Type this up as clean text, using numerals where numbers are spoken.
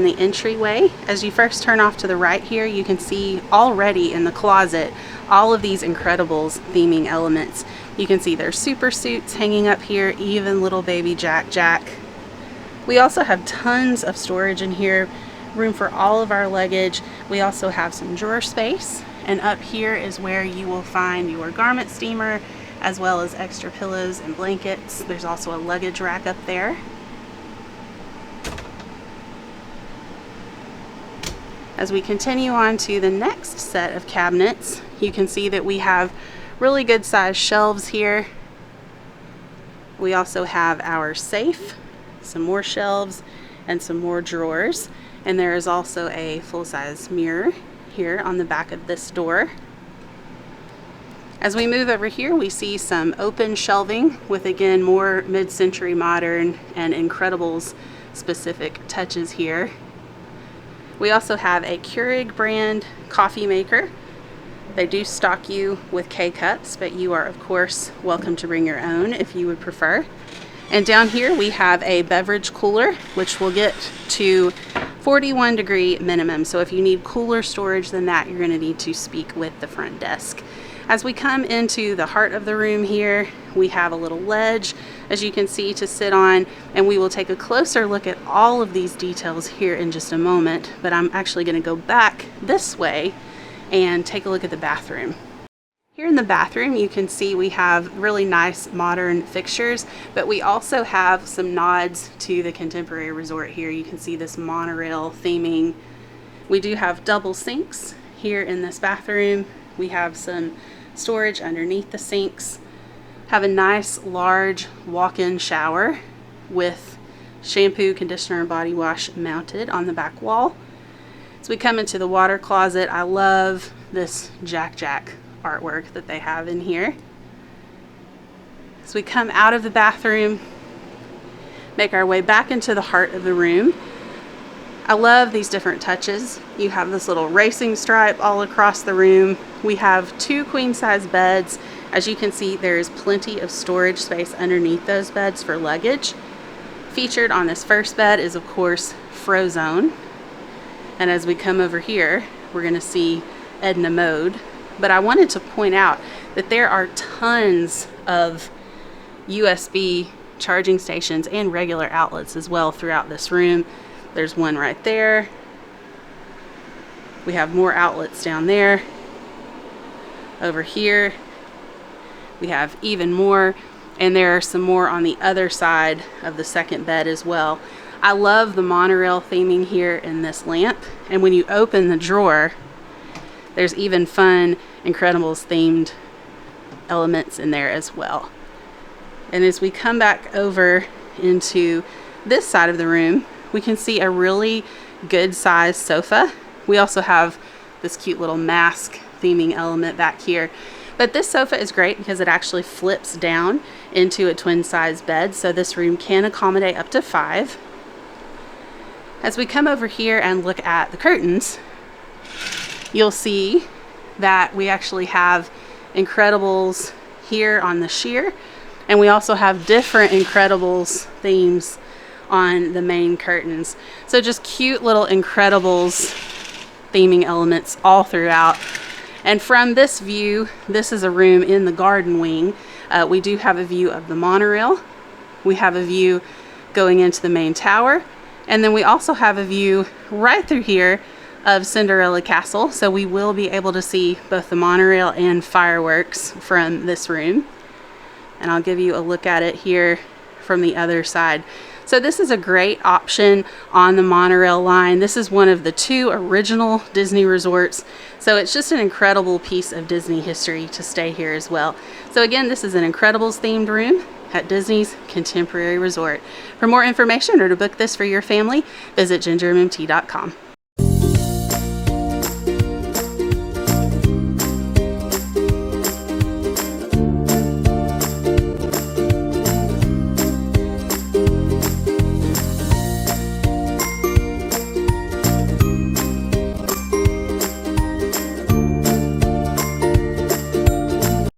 in the entryway. As you first turn off to the right here, you can see already in the closet all of these Incredibles theming elements. You can see their super suits hanging up here, even little baby Jack. We also have tons of storage in here, room for all of our luggage. We also have some drawer space, and up here is where you will find your garment steamer, as well as extra pillows and blankets. There's also a luggage rack up there. As we continue on to the next set of cabinets, you can see that we have really good sized shelves here. We also have our safe, some more shelves, and some more drawers. And there is also a full-size mirror here on the back of this door. As we move over here, we see some open shelving with, again, more mid-century modern and Incredibles specific touches here. We also have a Keurig brand coffee maker. They do stock you with K-cups, but you are of course welcome to bring your own if you would prefer. And down here we have a beverage cooler, which will get to 41 degree minimum. So if you need cooler storage than that, you're going to need to speak with the front desk. As we come into the heart of the room here, we have a little ledge, as you can see, to sit on, and we will take a closer look at all of these details here in just a moment. But I'm actually going to go back this way and take a look at the bathroom. Here in the bathroom, you can see we have really nice modern fixtures, but we also have some nods to the contemporary resort here. You can see this monorail theming. We do have double sinks here in this bathroom. We have some storage underneath the sinks. Have a nice large walk-in shower with shampoo, conditioner, and body wash mounted on the back wall. As we come into the water closet, I love this Jack artwork that they have in here. As we come out of the bathroom, make our way back into the heart of the room. I love these different touches. You have this little racing stripe all across the room. We have 2 queen-size beds. As you can see, there is plenty of storage space underneath those beds for luggage. Featured on this first bed is, of course, Frozone. And as we come over here, we're going to see Edna Mode. But I wanted to point out that there are tons of USB charging stations and regular outlets as well throughout this room. There's one right there. We have more outlets down there. Over here, we have even more, and there are some more on the other side of the second bed as well. I love the monorail theming here in this lamp, and when you open the drawer, there's even fun Incredibles themed elements in there as well. And as we come back over into this side of the room, we can see a really good sized sofa. We also have this cute little mask theming element back here. But this sofa is great because it actually flips down into a twin size bed. So this room can accommodate up to 5. As we come over here and look at the curtains, you'll see that we actually have Incredibles here on the sheer, and we also have different Incredibles themes on the main curtains. So just cute little Incredibles theming elements all throughout. And from this view, this is a room in the garden wing. We do have a view of the monorail. We have a view going into the main tower. And then we also have a view right through here of Cinderella Castle. So we will be able to see both the monorail and fireworks from this room. And I'll give you a look at it here from the other side. So this is a great option on the monorail line. This is one of the 2 original Disney resorts. So it's just an incredible piece of Disney history to stay here as well. So again, this is an Incredibles themed room at Disney's Contemporary Resort. For more information or to book this for your family, visit GingerMMT.com.